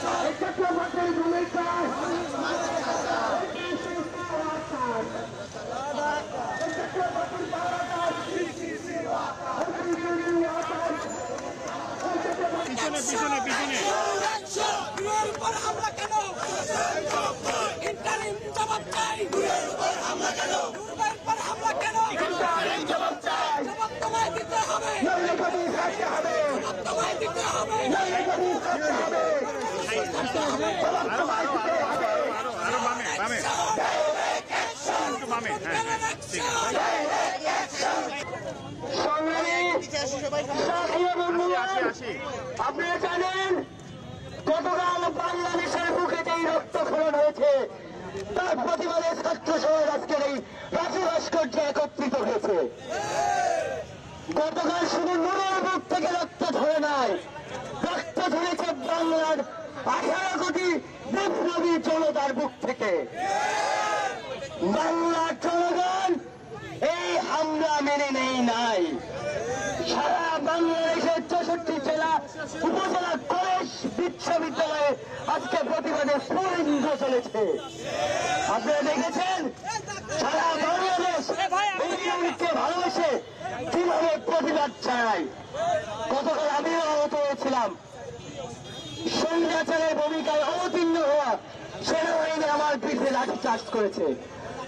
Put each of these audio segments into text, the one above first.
চায়, চট্টগ্রামের ভূমিকায় পিছনে পিছনে পিছনে হামলা কেন? ইন্টারিম জবাব চাই। হামলা কেন? হামলা কেন? জবাব চাই, জবাব তোমায় দিতে হবে। জবাব তোমায় দিতে হবে। আরো বামে বামে একটু বামে। হ্যাঁ হ্যাঁ ঠিক আছে। আপনারা জানেন গতকাল বাংলাদেশের বুকে যেই রক্তক্ষরণ হয়েছে তার প্রতিবাদে ছাত্র সমাজ আজকের এই রাজু ভাস্কর্যে একত্রিত হয়েছে। গতকাল শুধু নুরের বুক থেকে রক্ত ধরে নাই, রক্ত ধরেছে বাংলার 18 কোটি বিপ্লবী জনতার বুক থেকে। বাংলার জনগণ এই হামলা মেনে নেই নাই। সারা বাংলাদেশের 64 জেলা উপজেলা কলেজ বিশ্ববিদ্যালয়ে আজকে প্রতিবাদে স্ফুলিঙ্গ চলেছে। আপনারা দেখেছেন সারা বাংলাদেশ বিপ্লবীকে ভালোবেসে কিভাবে প্রতিবাদ চায়। গতকাল আমিও আহত হয়েছিলাম। স্বৈরাচারের ভূমিকায় অবতীর্ণ হওয়া সেনাবাহিনী আমার পিঠে লাঠিচার্জ করেছে।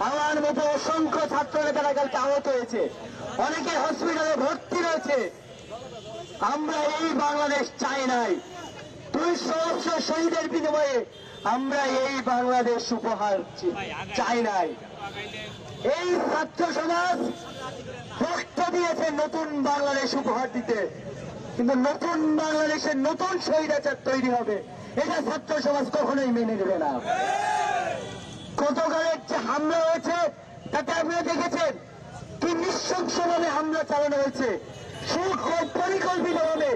আমার মতো অসংখ্য ছাত্র নেতারা কালকে আহত হয়েছে, অনেকে হসপিটালে ভর্তি রয়েছে। আমরা এই বাংলাদেশ চাই নাই। 200 শহীদের বিনিময়ে আমরা এই বাংলাদেশ উপহার চাই নাই। এই ছাত্র সমাজ রক্ত দিয়েছে নতুন বাংলাদেশ উপহার দিতে, কিন্তু নতুন বাংলাদেশের নতুন স্বৈরাচার তৈরি হবে এটা ছাত্র সমাজ কখনোই মেনে নেবে না। গতকালের যে হামলা হয়েছে তাতে আপনারা দেখেছেন কি নৃশংসভাবে হামলা চালানো হয়েছে। পরিকল্পিতভাবে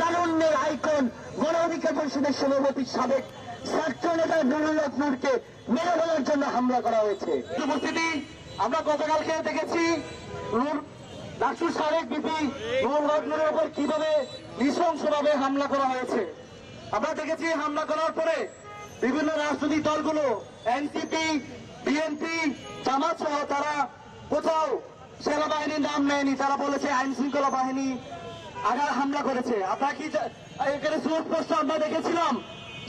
কারণের আইকন গণ অধিকার পরিষদের সভাপতি সাবেক ছাত্র নেতা নুরুল হক নূরকে মেরে ফেলার জন্য হামলা করা হয়েছে। উপস্থিতি আমরা গতকালকে দেখেছি ডাকসুর সাবেক বিপি নুরুল হক নূরের উপর কিভাবে নৃশংসভাবে হামলা করা হয়েছে। আমরা দেখেছি হামলা করার পরে বিভিন্ন রাজনৈতিক দলগুলো এনসিপি, বিএনপি, জামাত সহ তারা কোথাও সেনাবাহিনীর নাম নেয়নি। তারা বলেছে আইন শৃঙ্খলা বাহিনী আগার হামলা করেছে। আপনারা কি এখানে সুরত পোস্ট আমরা দেখেছিলাম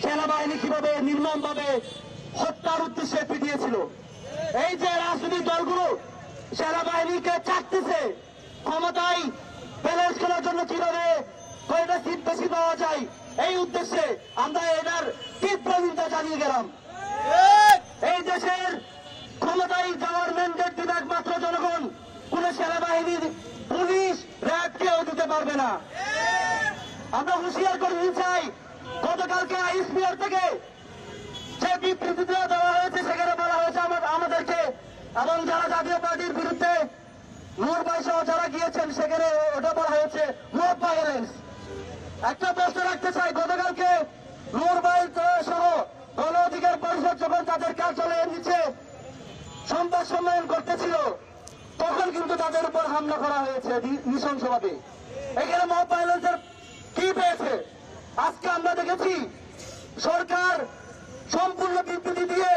সেনাবাহিনী কিভাবে নির্মমভাবে হত্যার উদ্দেশ্যে পিটিয়েছিল। এই যে রাজনৈতিক দলগুলো সেনাবাহিনীকে চাটতেছে ক্ষমতায় ব্যালেন্স করার জন্য কিভাবে কয়টা সিট বেশি পাওয়া যায় এই উদ্দেশ্যে আমরা এটার তীব্র নিন্দা জানিয়ে গেলাম। এই দেশের ক্ষমতায় গভর্নমেন্টের দিবে একমাত্র জনগণ, কোন সেনাবাহিনীর পুলিশ র্যাব কেউ দিতে পারবে না। আমরা হুঁশিয়ার করে দিতে চাই, গতকালকে আইএসপিআর থেকে যে বিবৃতিটা দেওয়া হয়েছে সেখানে বলা হয়েছে আমাদেরকে এবং যারা জাতীয় পার্টির বিরুদ্ধে নূর ভাই সহ যারা গিয়েছেন সেখানে ওটা বলা হয়েছে মব ভায়োলেন্স। একটা প্রশ্ন রাখতে চাই, গতকালকে নূর ভাই সহ গণ অধিকার পরিষদ যখন তাদের কার্যালয়ের নিচে সংবাদ সম্মেলন করতেছিল তখন কিন্তু তাদের উপর হামলা করা হয়েছে নৃশংসভাবে। এখানে মব ভায়োলেন্সের কি পেয়েছে? আজকে আমরা দেখেছি সরকার সম্পূর্ণ বিবৃতি দিয়ে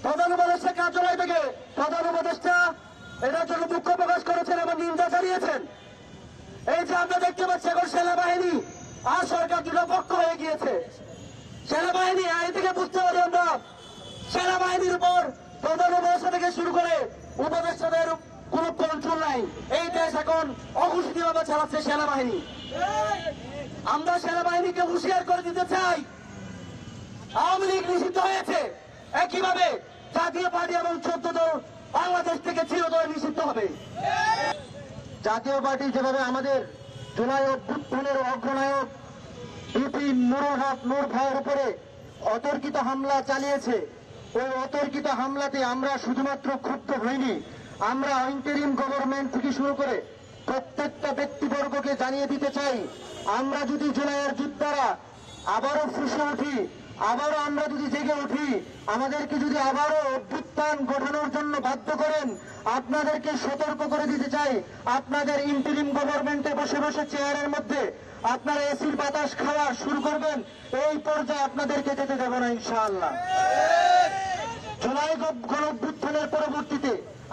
প্রধান উপদেষ্টা কার্যালয় থেকে প্রধান উপদেষ্টা এটার জন্য দুঃখ প্রকাশ করেছেন এবং নিন্দা জানিয়েছেন। এই যে আমরা দেখতে পাচ্ছি এখন সেনাবাহিনী আর সরকার দুটো পক্ষ হয়ে গিয়েছে। সেনাবাহিনী এই থেকে বুঝতে পারি আমরা সেনাবাহিনীর উপর প্রধান উপদেষ্টা থেকে শুরু করে উপদেষ্টাদের কোন কন্ট্রোল নাই। এই দেশ এখন অঘোষিতভাবে চালাচ্ছে সেনাবাহিনী। আমরা সেনাবাহিনীকে হুঁশিয়ার করে দিতে চাই, আওয়ামী লীগ নিষিদ্ধ হয়েছে, একইভাবে জাতীয় পার্টি এবং 14 দল বাংলাদেশ থেকে চিরতরে নিষিদ্ধ হবে। জাতীয় পার্টি যেভাবে আমাদের জুলাই অভ্যুত্থানের অগ্রনায়ক বিপি নুরুল হক নূর ভাইয়ের উপরে অতর্কিত হামলা চালিয়েছে, ওই অতর্কিত হামলাতে আমরা শুধুমাত্র ক্ষুব্ধ হইনি, আমরা ইন্টারিম গভর্নমেন্ট থেকে শুরু করে প্রত্যেকটা ব্যক্তিবর্গকে জানিয়ে দিতে চাই, আমরা যদি জুলাইয়ের যোদ্ধারা আবারও ফুসে উঠি, আবারও আমরা যদি জেগে উঠি, আমাদেরকে যদি আবারও অভ্যুত্থান গঠনের জন্য বাধ্য করেন, আপনাদেরকে সতর্ক করে দিতে চাই, আপনাদের ইন্টারিম গভর্নমেন্টে বসে বসে চেয়ারের মধ্যে আপনারা এসির বাতাস খাওয়া শুরু করবেন, এই পর্যায়ে আপনাদেরকে যেতে দেব না ইনশাআল্লাহ। জুলাই গণঅভ্যুত্থানের পরবর্তীতে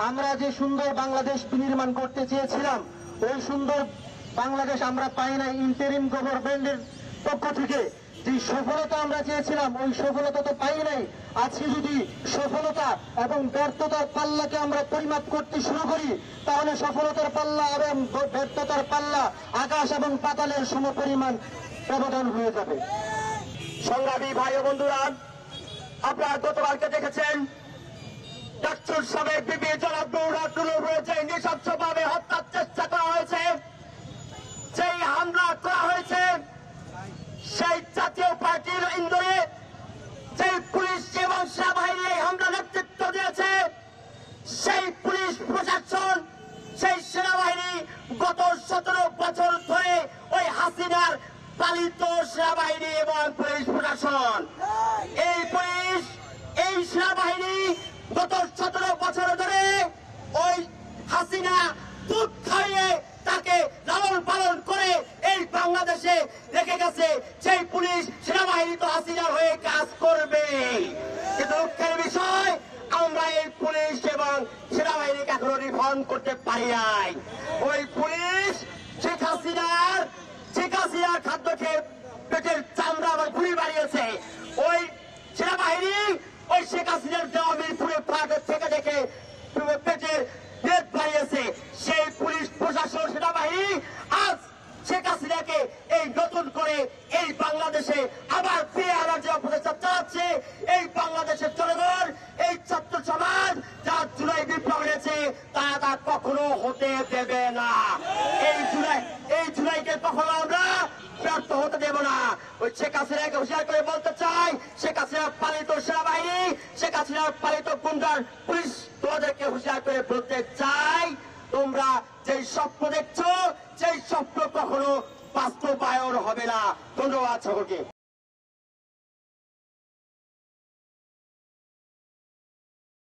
আমরা যে সুন্দর বাংলাদেশ বিনির্মাণ করতে চেয়েছিলাম, ওই সুন্দর বাংলাদেশ আমরা পাই নাই। ইন্টারিম গভর্নমেন্টের পক্ষ থেকে যে সফলতা আমরা চেয়েছিলাম, ওই সফলতা তো পাই নাই। আজকে যদি সফলতা এবং ব্যর্থতার পাল্লাকে আমরা পরিমাপ করতে শুরু করি, তাহলে সফলতার পাল্লা এবং ব্যর্থতার পাল্লা আকাশ এবং পাতালের সমপরিমাণ ব্যবধান হয়ে যাবে। সংগ্রামী ভাই ও বন্ধুরা, আপনারা গতকালকে দেখেছেন ডাকসুর সাবেক বিপি জনাব নুরুল হয়েছে নৃশংসভাবে হত্যার চেষ্টা করা হয়েছে। যেই হামলা করা হয়েছে সেই জাতীয় পার্টির ইন্দোরে যেই পুলিশ এবং সেনাবাহিনী এই হামলা নেতৃত্ব দিয়েছে, সেই পুলিশ প্রশাসন, সেই সেনাবাহিনী গত 17 বছর ধরে ওই হাসিনার পালিত সেনাবাহিনী এবং পুলিশ প্রশাসন, এই পুলিশ এই সেনাবাহিনী গত 17 বছর ধরে ওই হাসিনা দুধ খাইয়ে তাকে লালন পালন করে এই বাংলাদেশে রেখে গেছে। সেই পুলিশ সেনাবাহিনী তো হাসিনার হয়ে কাজ করবে, কিন্তু দুঃখের বিষয় আমরা এই পুলিশ এবং সেনাবাহিনীকে এখনো রিফর্ম করতে পারি নাই। ওই পুলিশ শেখ হাসিনার খাদ্য খেয়ে পেটের চামড়া আবার ঘুরি বাড়িয়েছে। ওই সেনাবাহিনী ওই শেখ হাসিনার দেওয়া মিরপুরে ফাঁক থেকে দেখে পেটের পেট বাড়িয়েছে। সেই পুলিশ প্রশাসন সেনাবাহিনী আজ শেখ হাসিনাকে এই নতুন করে এই বাংলাদেশে আবার ফিরে আনার যে অপচেষ্টা চালাচ্ছে, এই বাংলাদেশের জনগণ, এই ছাত্র সমাজ যা জুলাই বিপ্লব হয়েছে তারা তা কখনো হতে দেবে না। এই জুলাইকে কখনো আমরা ব্যর্থ হতে দেব না। ওই শেখ হাসিনাকে হুঁশিয়ার করে বলতে চাই, শেখ হাসিনার পালিত সেনাবাহিনী, শেখ হাসিনার পালিত গুন্ডার পুলিশ, তোমাদেরকে হুঁশিয়ার করে বলতে চাই, তোমরা যেই স্বপ্ন দেখছো সেই স্বপ্ন কখনো বাস্তবায়ন হবে না। ধন্যবাদ সকলকে।